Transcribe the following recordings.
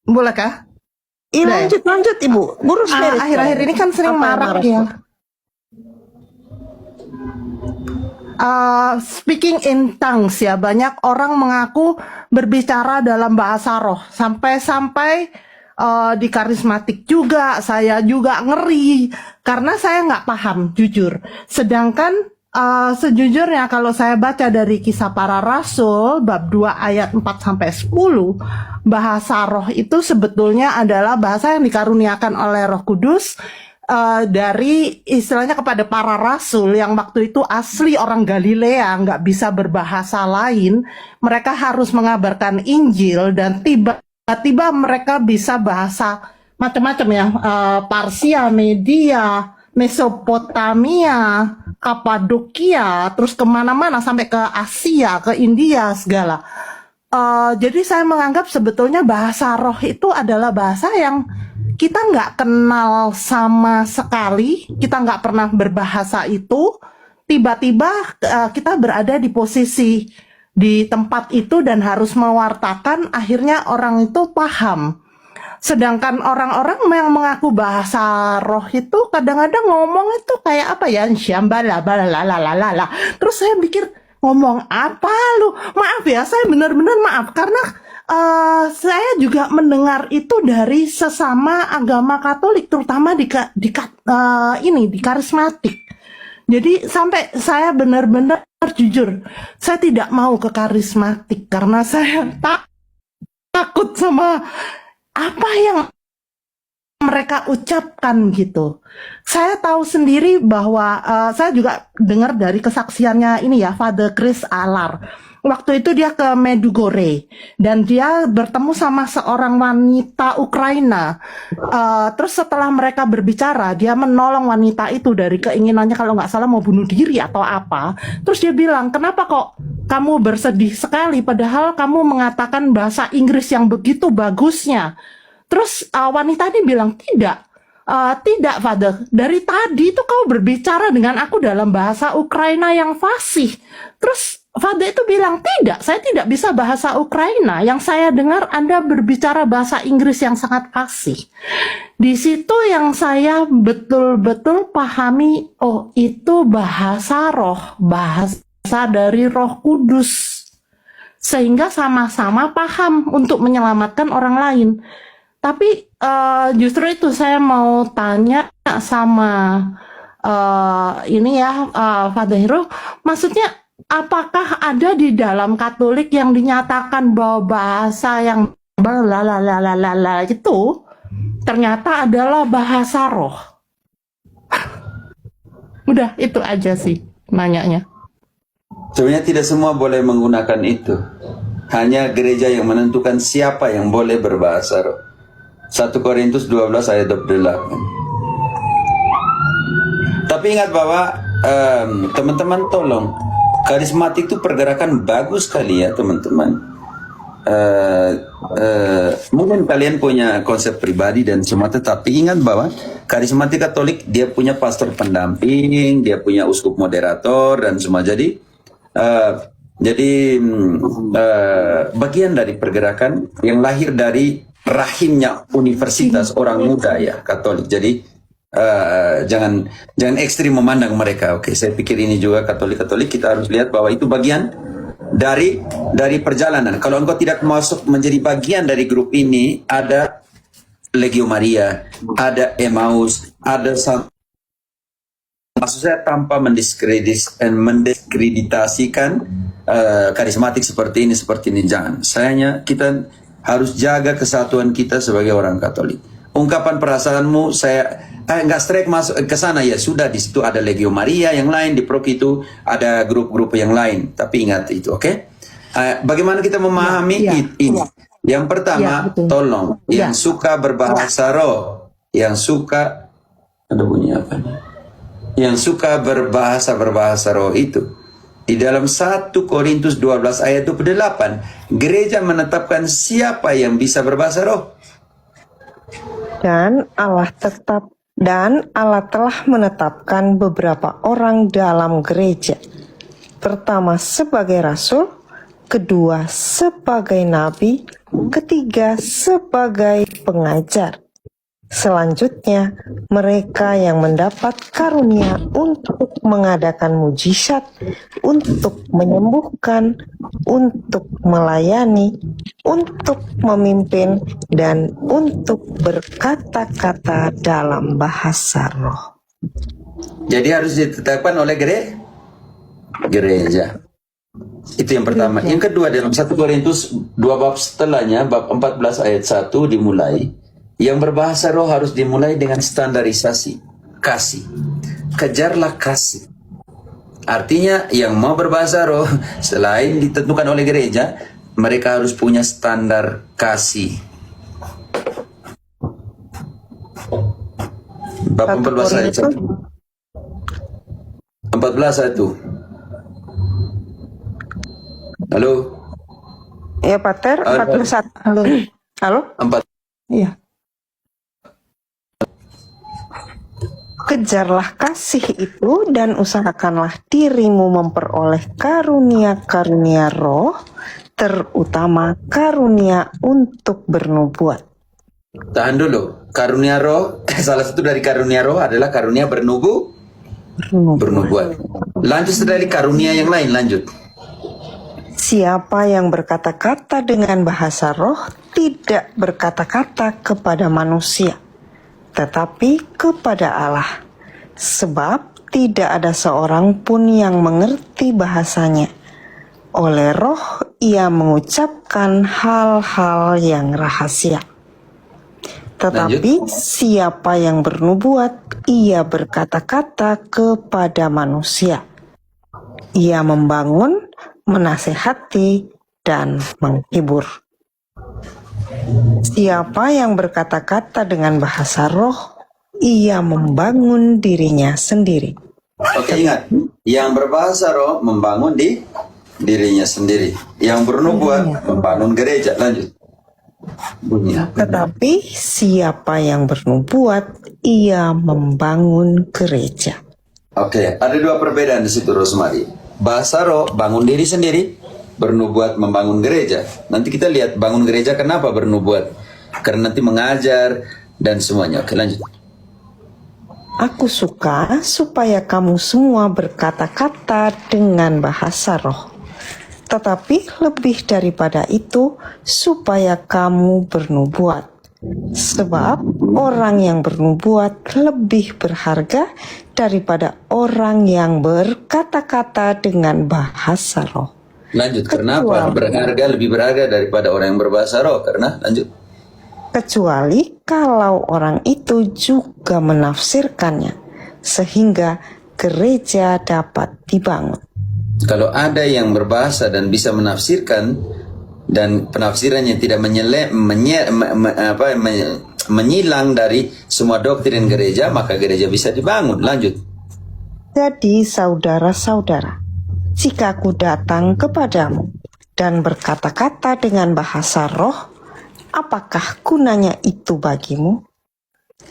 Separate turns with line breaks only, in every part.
Bolehkah?
Ih,
Udah ya?
lanjut Ibu. Burus beres.
Akhir-akhir ini kan sering
Apa yang
marak
marah?
ya. Speaking in tongues ya, banyak orang mengaku berbicara dalam bahasa roh. Sampai-sampai di karismatik juga, saya juga ngeri. Karena saya nggak paham, jujur. Sedangkan sejujurnya kalau saya baca dari Kisah Para Rasul, bab 2 ayat 4-10, bahasa roh itu sebetulnya adalah bahasa yang dikaruniakan oleh Roh Kudus dari istilahnya kepada para rasul yang waktu itu asli orang Galilea, nggak bisa berbahasa lain, mereka harus mengabarkan Injil dan tiba-tiba mereka bisa bahasa macam-macam ya, Parsia, Media, Mesopotamia, Kapadokia, terus kemana-mana sampai ke Asia, ke India segala. Jadi saya menganggap sebetulnya bahasa roh itu adalah bahasa yang kita nggak kenal sama sekali, kita nggak pernah berbahasa itu, tiba-tiba kita berada di posisi di tempat itu dan harus mewartakan, akhirnya orang itu paham. Sedangkan orang-orang yang mengaku bahasa roh itu kadang-kadang ngomong itu kayak apa ya, syambala, balalalala. Terus saya pikir, ngomong apa lu? Maaf ya, saya benar-benar maaf karena saya juga mendengar itu dari sesama agama Katolik, terutama di karismatik. Jadi sampai saya benar-benar jujur, saya tidak mau ke karismatik karena saya takut sama apa yang mereka ucapkan gitu. Saya tahu sendiri bahwa saya juga dengar dari kesaksiannya ini ya, Father Chris Alar. Waktu itu dia ke Medjugorje dan dia bertemu sama seorang wanita Ukraina. Terus setelah mereka berbicara, dia menolong wanita itu dari keinginannya kalau nggak salah mau bunuh diri atau apa. Terus dia bilang, kenapa kok kamu bersedih sekali padahal kamu mengatakan bahasa Inggris yang begitu bagusnya. Terus wanita ini bilang, tidak Father, dari tadi itu kau berbicara dengan aku dalam bahasa Ukraina yang fasih. Terus Father itu bilang, tidak, saya tidak bisa bahasa Ukraina. Yang saya dengar Anda berbicara bahasa Inggris yang sangat fasih. Di situ yang saya betul-betul pahami, oh itu bahasa roh, bahasa dari Roh Kudus. Sehingga sama-sama paham untuk menyelamatkan orang lain. Tapi justru itu saya mau tanya sama ini ya, Father Hero, maksudnya apakah ada di dalam Katolik yang dinyatakan bahwa bahasa yang lalalala itu ternyata adalah bahasa roh? Udah itu aja sih nanyanya.
Sebenarnya tidak semua boleh menggunakan itu. Hanya gereja yang menentukan siapa yang boleh berbahasa roh. 1 Korintus 12 ayat 28. Tapi ingat bahwa teman-teman tolong, karismatik itu pergerakan bagus sekali ya teman-teman. Mungkin kalian punya konsep pribadi dan semua, tetapi ingat bahwa karismatik Katolik dia punya pastor pendamping, dia punya uskup moderator dan semua. Jadi bagian dari pergerakan yang lahir dari rahimnya universitas orang muda ya Katolik. Jadi jangan ekstrim memandang mereka. Oke, saya pikir ini juga Katolik kita harus lihat bahwa itu bagian dari perjalanan. Kalau engkau tidak masuk menjadi bagian dari grup ini, ada Legio Maria, ada Emmaus, ada maksud saya tanpa mendiskreditasikan karismatik seperti ini jangan. Sayangnya kita harus jaga kesatuan kita sebagai orang Katolik. Ungkapan perasaanmu, saya nggak strike masuk ke sana, ya sudah, di situ ada Legio Maria yang lain, di Prok itu ada grup-grup yang lain. Tapi ingat itu, oke? Bagaimana kita memahami ini? Yang pertama, tolong, yang suka berbahasa roh, yang suka, ada bunyi apa nih? Yang suka berbahasa roh itu, di dalam 1 Korintus 12 ayat 28, gereja menetapkan siapa yang bisa berbahasa roh.
Dan Allah telah menetapkan beberapa orang dalam gereja. Pertama sebagai rasul, kedua sebagai nabi, ketiga sebagai pengajar. Selanjutnya, mereka yang mendapat karunia untuk mengadakan mujizat, untuk menyembuhkan, untuk melayani, untuk memimpin, dan untuk berkata-kata dalam bahasa roh.
Jadi harus ditetapkan oleh gereja. Itu yang pertama. Yang kedua, dalam 1 Korintus 2 bab setelahnya, bab 14 ayat 1 dimulai. Yang berbahasa roh harus dimulai dengan standarisasi. Kasih. Kejarlah kasih. Artinya yang mau berbahasa roh, selain ditentukan oleh gereja, mereka harus punya standar kasih. Bab 14 ayat 1. 14 ayat 1. Halo?
Ya, Pater,
Halo.
41.
Halo.
Halo?
4.
Iya.
Kejarlah kasih itu dan usahakanlah dirimu memperoleh karunia-karunia roh, terutama karunia untuk bernubuat.
Tahan dulu. Karunia roh, salah satu dari karunia roh adalah karunia bernubuat. Lanjut dari karunia yang lain, lanjut.
Siapa yang berkata-kata dengan bahasa roh tidak berkata-kata kepada manusia, tetapi kepada Allah. Sebab tidak ada seorang pun yang mengerti bahasanya. Oleh roh ia mengucapkan hal-hal yang rahasia. Tetapi siapa yang bernubuat, ia berkata-kata kepada manusia. Ia membangun, menasehati, dan menghibur. Siapa yang berkata-kata dengan bahasa roh, ia membangun dirinya sendiri.
Oke, ingat. Yang berbahasa roh membangun di dirinya sendiri. Yang bernubuat membangun gereja. Lanjut. Bunyi.
Tetapi siapa yang bernubuat, ia membangun gereja.
Oke, ada dua perbedaan di situ, Rosemary. Bahasa roh bangun diri sendiri, bernubuat membangun gereja. Nanti kita lihat bangun gereja kenapa bernubuat. Karena nanti mengajar dan semuanya. Oke, lanjut.
Aku suka supaya kamu semua berkata-kata dengan bahasa roh. Tetapi lebih daripada itu, supaya kamu bernubuat. Sebab orang yang bernubuat lebih berharga daripada orang yang berkata-kata dengan bahasa roh.
Lanjut, kenapa lebih berharga daripada orang yang berbahasa roh? Karena, lanjut.
Kecuali kalau orang itu juga menafsirkannya, sehingga gereja dapat dibangun.
Kalau ada yang berbahasa dan bisa menafsirkan, dan penafsirannya tidak menyilang dari semua doktrin gereja, maka gereja bisa dibangun. Lanjut.
Jadi saudara-saudara, jika aku datang kepadamu dan berkata-kata dengan bahasa roh, apakah gunanya itu bagimu?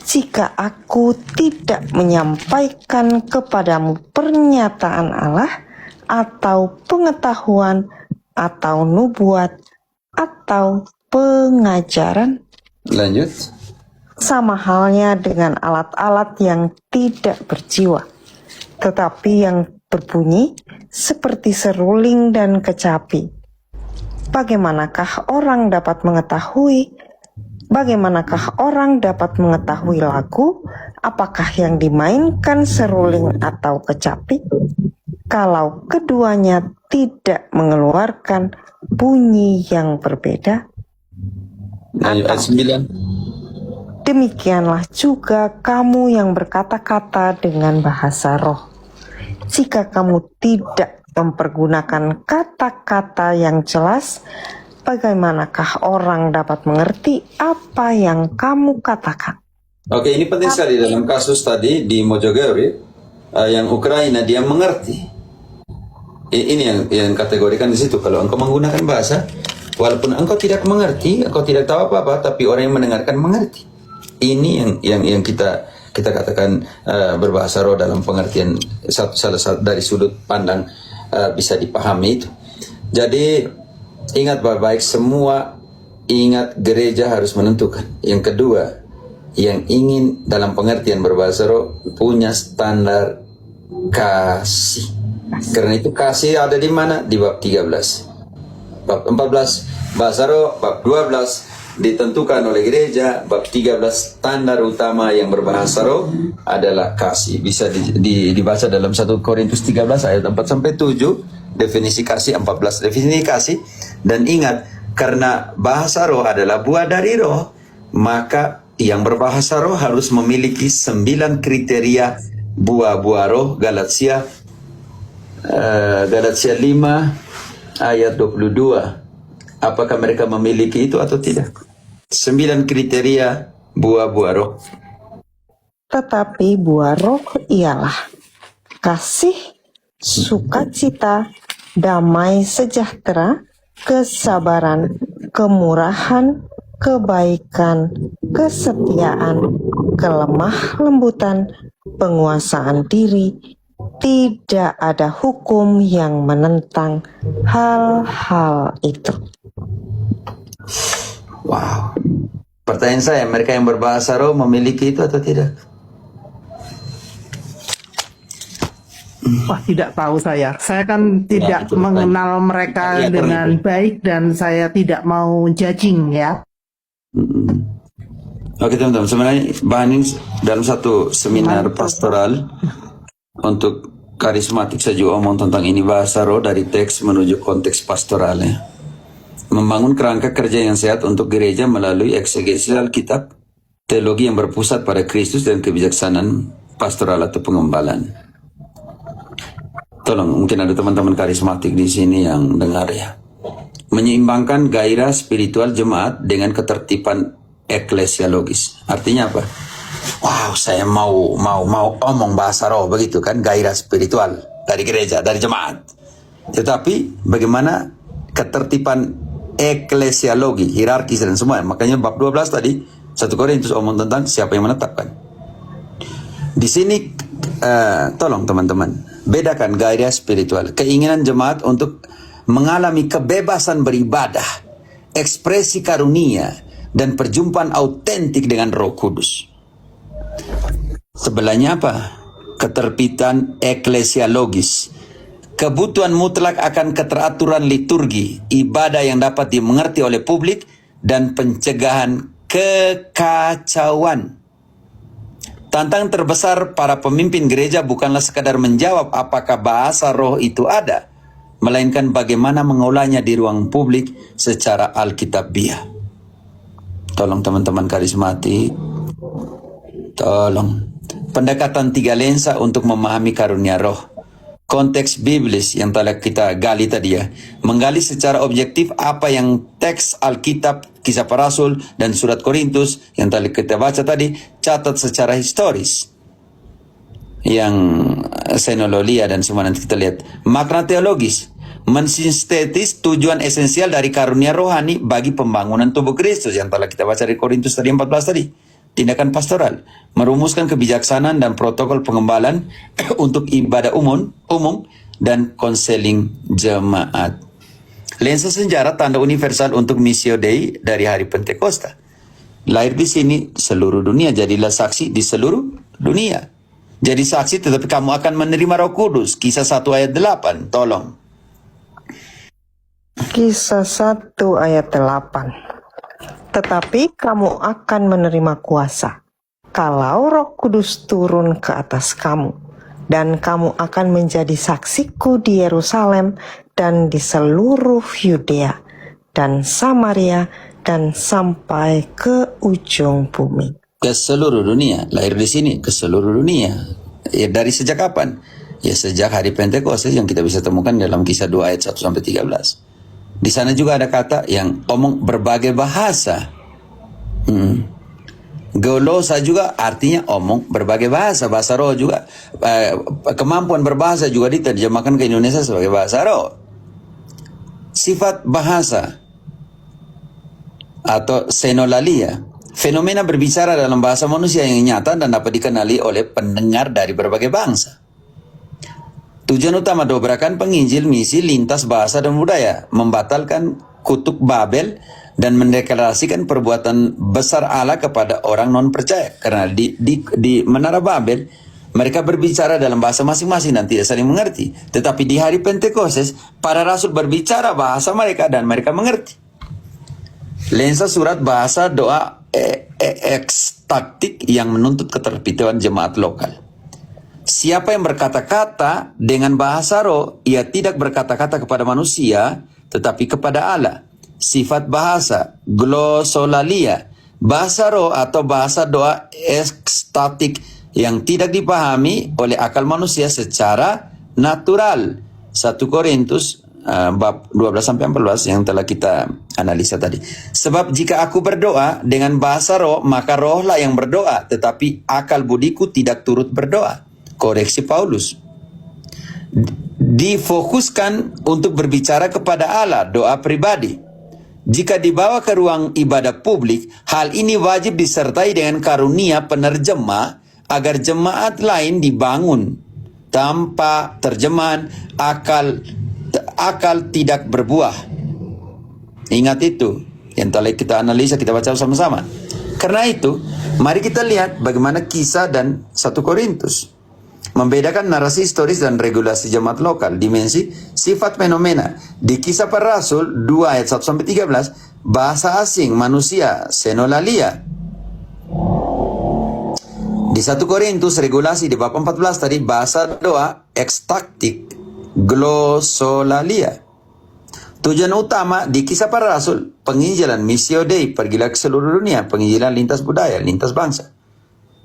Jika aku tidak menyampaikan kepadamu pernyataan Allah, atau pengetahuan, atau nubuat, atau pengajaran,
Lanjut.
sama halnya dengan alat-alat yang tidak berjiwa, tetapi yang berbunyi seperti seruling dan kecapi. Bagaimanakah orang dapat mengetahui lagu, apakah yang dimainkan seruling atau kecapi, kalau keduanya tidak mengeluarkan bunyi yang berbeda?
Lanjut ayat 9.
Demikianlah juga kamu yang berkata-kata dengan bahasa roh. Jika kamu tidak mempergunakan kata-kata yang jelas, bagaimanakah orang dapat mengerti apa yang kamu katakan?
Oke, ini penting sekali dalam kasus tadi di Mojogori, yang Ukraina, dia mengerti. Ini yang kategorikan di situ. Kalau engkau menggunakan bahasa, walaupun engkau tidak mengerti, engkau tidak tahu apa-apa, tapi orang yang mendengarkan mengerti. Ini yang kita katakan berbahasa roh dalam pengertian salah satu dari sudut pandang bisa dipahami itu. Jadi ingat baik-baik, semua ingat gereja harus menentukan. Yang kedua, yang ingin dalam pengertian berbahasa roh punya standar kasih. Karena itu kasih ada di mana? Di bab 13. Bab 14 bahasa roh, bab 12 ditentukan oleh gereja, bab 13 standar utama yang berbahasa roh adalah kasih. Bisa dibaca dalam 1 Korintus 13 ayat 4 sampai 7, definisi kasih, 14 definisi kasih. Dan ingat, karena bahasa roh adalah buah dari roh, maka yang berbahasa roh harus memiliki 9 kriteria buah-buah roh. Galatia 5 ayat 22. Apakah mereka memiliki itu atau tidak? 9 kriteria buah-buah roh.
Tetapi buah roh ialah kasih, sukacita, damai sejahtera, kesabaran, kemurahan, kebaikan, kesetiaan, kelemah lembutan, penguasaan diri. Tidak ada hukum yang menentang hal-hal itu.
Wow. Pertanyaan saya, mereka yang berbahasa roh memiliki itu atau tidak?
Wah, tidak tahu saya. Saya kan tidak
itu
mengenal mereka
Ya,
dengan baik dan saya tidak mau judging ya.
Oke teman-teman, sebenarnya bahan ini dalam satu seminar pastoral untuk karismatik saya juga omong tentang ini, bahasa roh dari teks menuju konteks pastoralnya. Membangun kerangka kerja yang sehat untuk gereja melalui eksegesi Alkitab, teologi yang berpusat pada Kristus dan kebijaksanaan pastoral atau pengembalaan. Tolong, mungkin ada teman-teman karismatik di sini yang dengar ya. Menyeimbangkan gairah spiritual jemaat dengan ketertiban eklesiologis. Artinya apa? Wow, saya mau omong bahasa roh begitu kan, gairah spiritual dari gereja, dari jemaat. Tetapi bagaimana ketertiban eklesiologi, hierarkis dan semua. Makanya bab 12 tadi 1 Korintus omong tentang siapa yang menetapkan. Di sini tolong teman-teman, bedakan gairah spiritual, keinginan jemaat untuk mengalami kebebasan beribadah, ekspresi karunia dan perjumpaan autentik dengan Roh Kudus. Sebelahnya apa? Ketertiban eklesiologis, kebutuhan mutlak akan keteraturan liturgi, ibadah yang dapat dimengerti oleh publik, dan pencegahan kekacauan. Tantangan terbesar para pemimpin gereja bukanlah sekadar menjawab apakah bahasa roh itu ada, melainkan bagaimana mengolahnya di ruang publik secara alkitabiah. Tolong teman-teman karismatik, tolong. Pendekatan 3 lensa untuk memahami karunia roh. Konteks biblis yang telah kita gali tadi ya. Menggali secara objektif apa yang teks Alkitab, Kisah Para Rasul, dan Surat Korintus yang telah kita baca tadi catat secara historis. Yang senologia dan semua nanti kita lihat. Makna teologis. Mensintetis tujuan esensial dari karunia rohani bagi pembangunan tubuh Kristus yang telah kita baca dari Korintus tadi 14 tadi. Tindakan pastoral, merumuskan kebijaksanaan dan protokol pengembalaan untuk ibadah umum dan konseling jemaat. Lensa sejarah tanda universal untuk Missio Dei dari hari Pentakosta. Lahir di sini seluruh dunia, jadilah saksi di seluruh dunia. Jadi saksi tetapi kamu akan menerima Roh Kudus. Kisah 1 ayat 8, tolong.
Kisah 1 ayat 8. Tetapi kamu akan menerima kuasa kalau Roh Kudus turun ke atas kamu, dan kamu akan menjadi saksiku di Yerusalem dan di seluruh Yudea dan Samaria dan sampai ke ujung bumi.
Ke seluruh dunia, lahir di sini ke seluruh dunia. Ya, dari sejak kapan? Ya sejak hari Pentakosta yang kita bisa temukan dalam Kisah 2 ayat 1 sampai 13. Di sana juga ada kata yang omong berbagai bahasa. Golosa juga artinya omong berbagai bahasa. Bahasa roh juga. Kemampuan berbahasa juga diterjemahkan ke Indonesia sebagai bahasa roh. Sifat bahasa atau senolalia. Fenomena berbicara dalam bahasa manusia yang nyata dan dapat dikenali oleh pendengar dari berbagai bangsa. Tujuan utama dobrakan penginjil misi lintas bahasa dan budaya, membatalkan kutuk Babel dan mendeklarasikan perbuatan besar Allah kepada orang non percaya. Karena di Menara Babel mereka berbicara dalam bahasa masing-masing dan tidak saling mengerti. Tetapi di hari Pentekostes para rasul berbicara bahasa mereka dan mereka mengerti. Lensa surat bahasa doa ekstaktik yang menuntut keterpituan jemaat lokal. Siapa yang berkata-kata dengan bahasa roh, ia tidak berkata-kata kepada manusia, tetapi kepada Allah. Sifat bahasa, glosolalia, bahasa roh atau bahasa doa ekstatik yang tidak dipahami oleh akal manusia secara natural. 1 Korintus bab 12-14 yang telah kita analisa tadi. Sebab jika aku berdoa dengan bahasa roh, maka rohlah yang berdoa, tetapi akal budiku tidak turut berdoa. Koreksi Paulus. Difokuskan untuk berbicara kepada Allah, doa pribadi. Jika dibawa ke ruang ibadah publik, hal ini wajib disertai dengan karunia penerjemah agar jemaat lain dibangun. Tanpa terjemahan, akal tidak berbuah. Ingat itu, yang telah kita analisa, kita baca sama-sama. Karena itu, mari kita lihat bagaimana kisah dan 1 Korintus membedakan narasi historis dan regulasi jemaat lokal. Dimensi sifat fenomena. Di kisah para rasul 2 ayat 1-13, bahasa asing manusia, senolalia. Di 1 Korintus regulasi di bab 14 tadi, bahasa doa ekstaktik, glosolalia. Tujuan utama di kisah para rasul, penginjilan, missio Dei, pergilah ke seluruh dunia, penginjilan lintas budaya, lintas bangsa.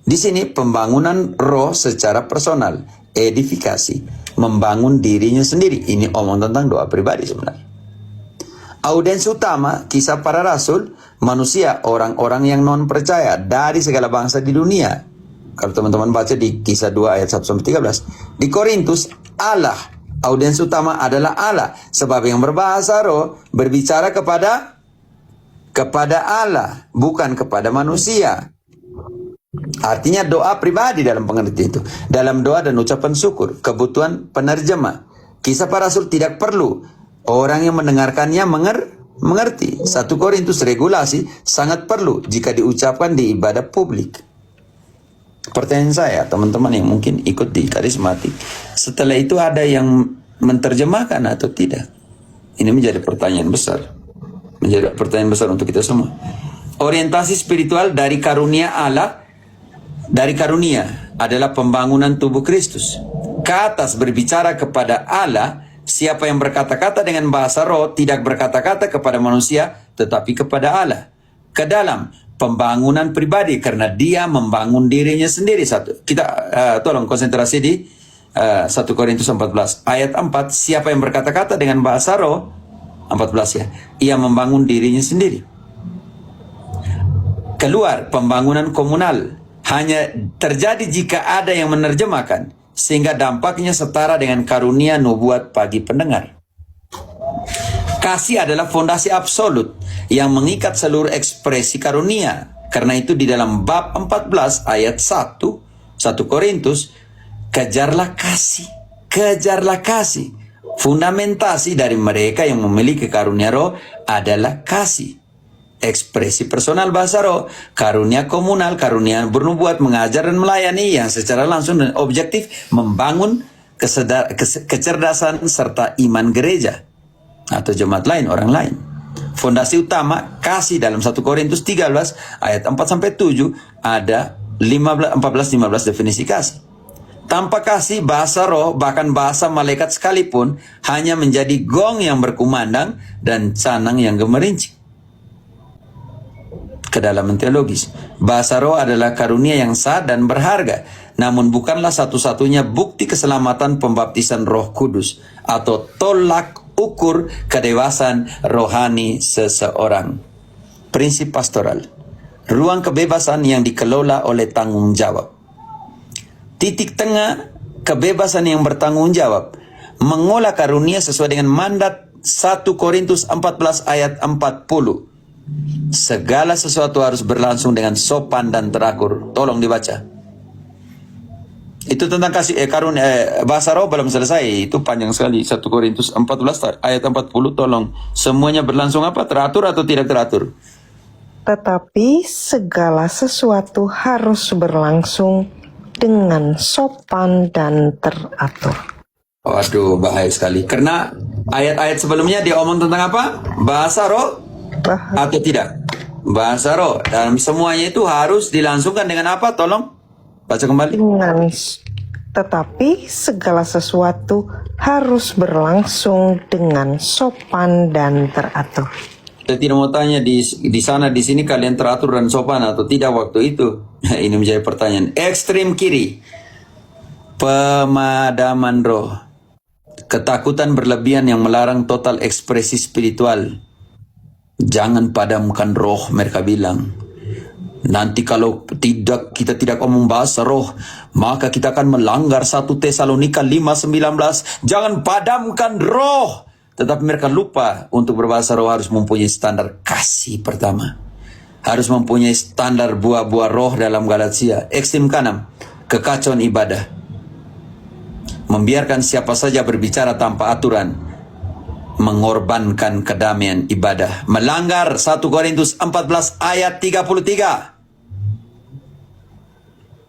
Di sini pembangunan roh secara personal, edifikasi, membangun dirinya sendiri. Ini omong tentang doa pribadi sebenarnya. Audiens utama kisah para rasul, manusia, orang-orang yang non percaya dari segala bangsa di dunia. Kalau teman-teman baca di kisah 2 ayat 1-13. Di Korintus, Allah. Audiens utama adalah Allah. Sebab yang berbahasa roh berbicara kepada Allah, bukan kepada manusia. Artinya doa pribadi dalam pengertian itu. Dalam doa dan ucapan syukur, kebutuhan penerjemah. Kisah para rasul tidak perlu orang yang mendengarkannya mengerti. 1 Korintus regulasi sangat perlu jika diucapkan di ibadah publik. Pertanyaan saya, teman-teman yang mungkin ikut di karismatik, setelah itu ada yang menerjemahkan atau tidak? Ini menjadi pertanyaan besar. Menjadi pertanyaan besar untuk kita semua. Orientasi spiritual dari karunia Allah, dari karunia adalah pembangunan tubuh Kristus. Ke atas berbicara kepada Allah, siapa yang berkata-kata dengan bahasa roh tidak berkata-kata kepada manusia, tetapi kepada Allah. Ke dalam pembangunan pribadi, karena dia membangun dirinya sendiri. Kita tolong konsentrasi di 1 Korintus 14 ayat 4. Siapa yang berkata-kata dengan bahasa roh, 14 ya, ia membangun dirinya sendiri. Keluar, pembangunan komunal hanya terjadi jika ada yang menerjemahkan, sehingga dampaknya setara dengan karunia nubuat bagi pendengar. Kasih adalah fondasi absolut yang mengikat seluruh ekspresi karunia. Karena itu di dalam bab 14 ayat 1 Korintus, kejarlah kasih. Fundamentasi dari mereka yang memiliki karunia roh adalah kasih. Ekspresi personal bahasa roh, karunia komunal, karunia bernubuat, mengajar dan melayani yang secara langsung dan objektif membangun kecerdasan serta iman gereja atau jemaat lain, orang lain. Fondasi utama kasih dalam 1 Korintus 13 ayat 4-7 ada 14-15 definisi kasih. Tanpa kasih, bahasa roh bahkan bahasa malaikat sekalipun hanya menjadi gong yang berkumandang dan canang yang gemerincing. Kedalaman teologis, bahasa roh adalah karunia yang sah dan berharga, namun bukanlah satu-satunya bukti keselamatan pembaptisan Roh Kudus atau tolak ukur kedewasaan rohani seseorang. Prinsip pastoral, ruang kebebasan yang dikelola oleh tanggung jawab. Titik tengah kebebasan yang bertanggung jawab, mengolah karunia sesuai dengan mandat 1 Korintus 14 ayat 40. Segala sesuatu harus berlangsung dengan sopan dan teratur. Tolong dibaca. Itu tentang kasih bahasa roh belum selesai. Itu panjang sekali. 1 Korintus 14 ayat 40, tolong. Semuanya berlangsung apa? Teratur atau tidak teratur?
Tetapi segala sesuatu harus berlangsung dengan sopan dan teratur.
Waduh, bahaya sekali. Karena ayat-ayat sebelumnya dia omong tentang apa? Bahasa roh atau tidak? Bahasa roh. Dan semuanya itu harus dilangsungkan dengan apa? Tolong baca kembali.
Tetapi segala sesuatu harus berlangsung dengan sopan dan teratur.
Saya tidak mau tanya di sana di sini kalian teratur dan sopan atau tidak waktu itu. Ini menjadi pertanyaan. Ekstrem kiri, pemadaman roh, ketakutan berlebihan yang melarang total ekspresi spiritual. Jangan padamkan roh, mereka bilang. Nanti kalau kita tidak omong bahasa roh, maka kita akan melanggar 1 Tesalonika 5:19. Jangan padamkan roh. Tetapi mereka lupa untuk berbahasa roh harus mempunyai standar kasih pertama. Harus mempunyai standar buah-buah roh dalam Galatia. Ekstrem kanan, kekacauan ibadah. Membiarkan siapa saja berbicara tanpa aturan. Mengorbankan kedamaian ibadah. Melanggar 1 Korintus 14 ayat 33.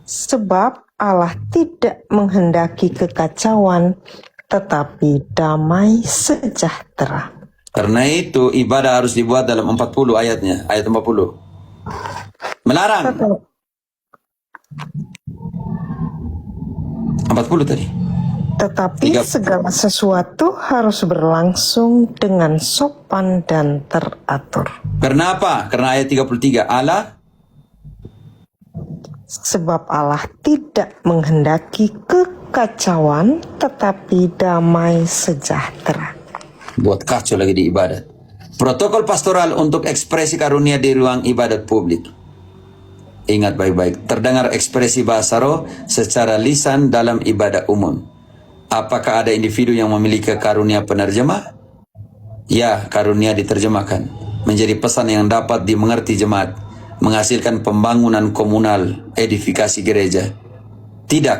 Sebab Allah tidak menghendaki kekacauan, tetapi damai sejahtera.
Karena itu ibadah harus dibuat dalam 40 ayatnya, ayat 40. Melarang. 40 tadi.
Tetapi segala sesuatu harus berlangsung dengan sopan dan teratur.
Kenapa? Karena ayat 33 Allah.
Sebab Allah tidak menghendaki kekacauan, tetapi damai sejahtera.
Buat kacau lagi di ibadat. Protokol pastoral untuk ekspresi karunia di ruang ibadat publik. Ingat baik-baik, terdengar ekspresi bahasa roh secara lisan dalam ibadah umum. Apakah ada individu yang memiliki karunia penerjemah? Ya, karunia diterjemahkan. Menjadi pesan yang dapat dimengerti jemaat. Menghasilkan pembangunan komunal, edifikasi gereja. Tidak,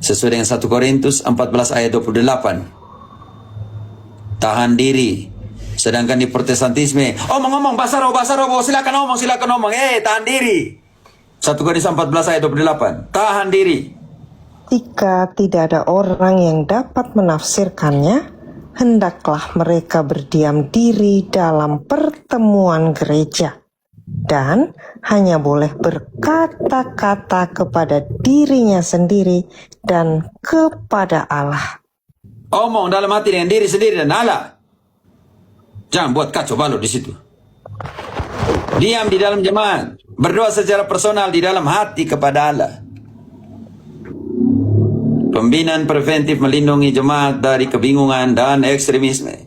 sesuai dengan 1 Korintus 14 ayat 28. Tahan diri. Sedangkan di protestantisme, omong-omong bahasa roh, silakan omong. Tahan diri. 1 Korintus 14 ayat 28. Tahan diri.
Jika tidak ada orang yang dapat menafsirkannya, hendaklah mereka berdiam diri dalam pertemuan gereja dan hanya boleh berkata-kata kepada dirinya sendiri dan kepada Allah.
Omong dalam hati dengan diri sendiri dan Allah. Jangan buat kacau balau di situ. Diam di dalam jemaat. Berdoa secara personal di dalam hati kepada Allah. Pembinaan preventif melindungi jemaat dari kebingungan dan ekstremisme.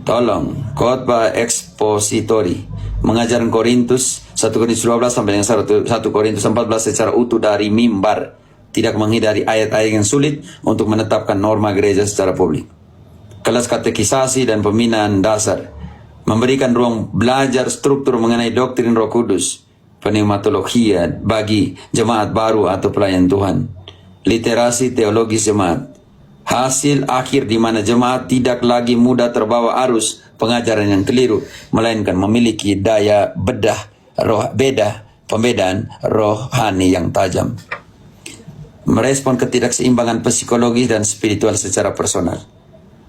Tolong, khotbah ekspositori. Mengajaran Korintus 1 Korintus 12 sampai dengan 1 Korintus 14 secara utuh dari mimbar. Tidak menghindari ayat-ayat yang sulit untuk menetapkan norma gereja secara publik. Kelas katekisasi dan pembinaan dasar. Memberikan ruang belajar struktur mengenai doktrin Roh Kudus. Pneumatologia bagi jemaat baru atau pelayan Tuhan. Literasi teologis jemaat. Hasil akhir di mana jemaat tidak lagi mudah terbawa arus pengajaran yang keliru, melainkan memiliki daya pembedaan rohani yang tajam. Merespon ketidakseimbangan psikologis dan spiritual secara personal.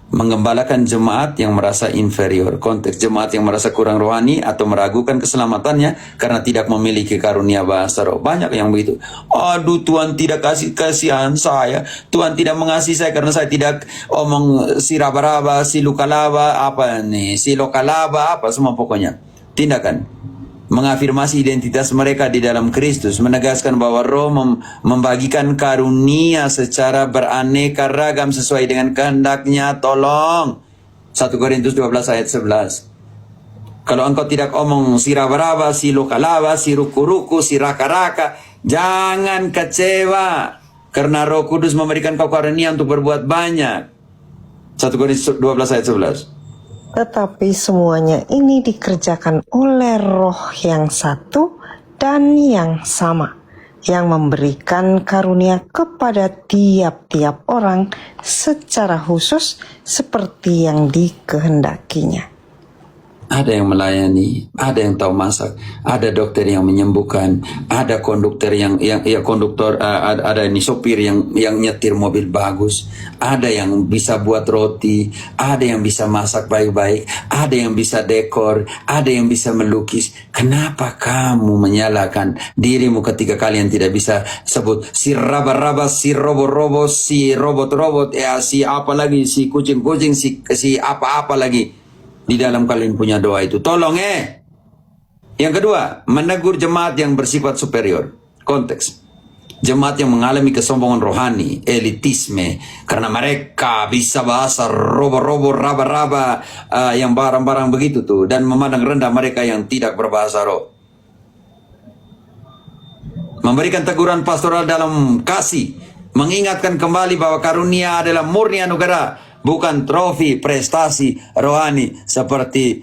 Menggembalakan jemaat yang merasa inferior, konteks jemaat yang merasa kurang rohani atau meragukan keselamatannya karena tidak memiliki karunia bahasa roh. Banyak yang begitu. Aduh, Tuhan tidak kasih kasihan saya. Tuhan tidak mengasihi saya karena saya tidak omong si raba-raba, si lukalaba, si lokalaba, semua pokoknya. Tindakan mengafirmasi identitas mereka di dalam Kristus, menegaskan bahwa Roh membagikan karunia secara beraneka ragam sesuai dengan kehendaknya. Tolong 1 Korintus 12 ayat 11. Kalau engkau tidak omong si raba-raba, si lokalaba, si ruku-ruku, si raka-raka, jangan kecewa karena Roh Kudus memberikan kau karunia untuk berbuat banyak. 1 Korintus 12 ayat 11.
Tetapi semuanya ini dikerjakan oleh Roh yang satu dan yang sama, yang memberikan karunia kepada tiap-tiap orang secara khusus seperti yang dikehendakinya.
Ada yang melayani, ada yang tahu masak, ada dokter yang menyembuhkan, ada konduktor ada ini sopir yang nyetir mobil bagus, ada yang bisa buat roti, ada yang bisa masak baik-baik, ada yang bisa dekor, ada yang bisa melukis. Kenapa kamu menyalahkan dirimu ketika kalian tidak bisa sebut si raba-raba, si robo-robo, si robot-robot, ya si apa lagi, si kucing-kucing, si apa-apa lagi di dalam kalian punya doa itu. Tolong Yang kedua, menegur jemaat yang bersifat superior. Konteks. Jemaat yang mengalami kesombongan rohani, elitisme, karena mereka bisa bahasa robo-robo, raba-raba, yang barang-barang begitu tuh, dan memandang rendah mereka yang tidak berbahasa roh. Memberikan teguran pastoral dalam kasih, mengingatkan kembali bahwa karunia adalah murni anugerah, bukan trofi prestasi rohani seperti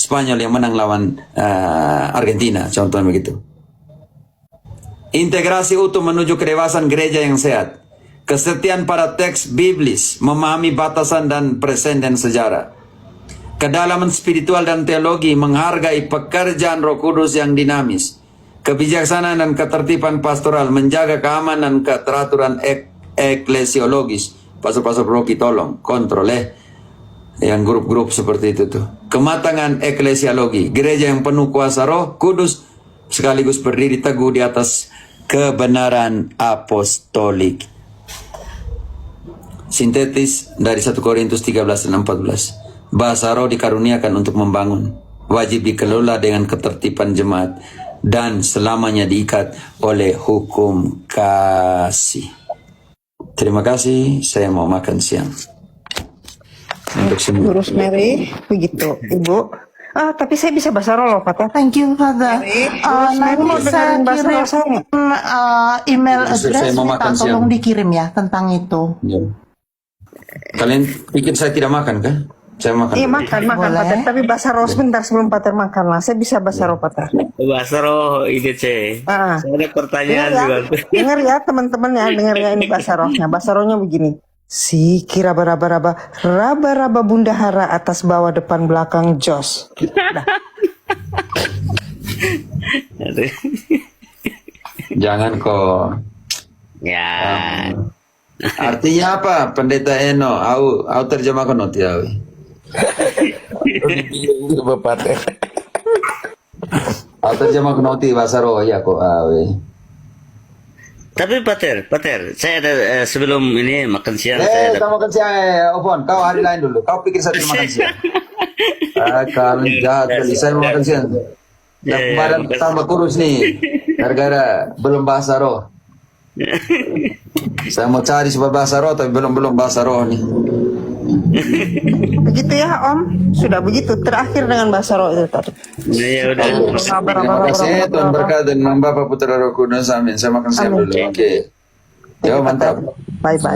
Spanyol yang menang lawan Argentina, contohnya begitu. Integrasi utuh menuju kedewasaan gereja yang sehat. Kesetiaan pada teks biblis, memahami batasan dan presenden sejarah. Kedalaman spiritual dan teologi, menghargai pekerjaan Roh Kudus yang dinamis. Kebijaksanaan dan ketertiban pastoral, menjaga keamanan keteraturan eklesiologis. Pastor Rocky tolong kontrol yang grup-grup seperti itu tuh. Kematangan eklesiologi, gereja yang penuh kuasa Roh Kudus sekaligus berdiri teguh di atas kebenaran apostolik. Sintetis dari 1 Korintus 13 dan 14. Bahasa roh dikaruniakan untuk membangun, wajib dikelola dengan ketertiban jemaat, dan selamanya diikat oleh hukum kasih. Terima kasih, saya mau makan siang. Untuk semua.
Bu Rosemary, begitu, Ibu. Tapi saya bisa bahasa roh loh, Pak.
Thank you, Father. Nanti
mau
saya
dengerin bahasa
kirim
roh saya nggak?
email
Saya
address,
mau
minta
makan siang.
tolong dikirim ya tentang itu.
Ya. Kalian pikir saya tidak makan kan? Saya makan.
Iya makan,
Boleh.
Pater. Tapi bahasa roh sebentar sebelum Pater makan lah. Saya bisa bahasa roh, Pater.
Bahasa roh IDC.
Ah.
Saya ada pertanyaan
Dengar
juga.
ya, dengar ya teman-teman ya, dengar ya ini bahasa rohnya. Bahasa rohnya begini. Si kira raba-raba, raba-raba bundahara atas bawah depan belakang jos.
Jangan kok.
Ya.
Artinya apa? Pendeta Eno, au terjemahkan nanti au. Au terjemahkan nanti bahasa roh ya kok au.
Tapi Pater, saya ada sebelum ini makan siang saya ada.
Kamu makan siang, Opon. Kau hari lain dulu. Kau pikir saya tidak makan siang? Kalian jahat kali. Saya mau makan siang. Dan badan tambah kurus nih, gara-gara belum bahasa roh. Saya mau cari sebab bahasa roh, tapi belum bahasa roh nih.
Begitu ya Om, sudah begitu. Terakhir dengan bahasa roh itu tadi.
Ya udah.
Terima kasih Tuhan berkati dan Bapa Putra Roh Kudus. Amin. Saya makan siang dulu. Oke. Yo mantap.
Bye-bye.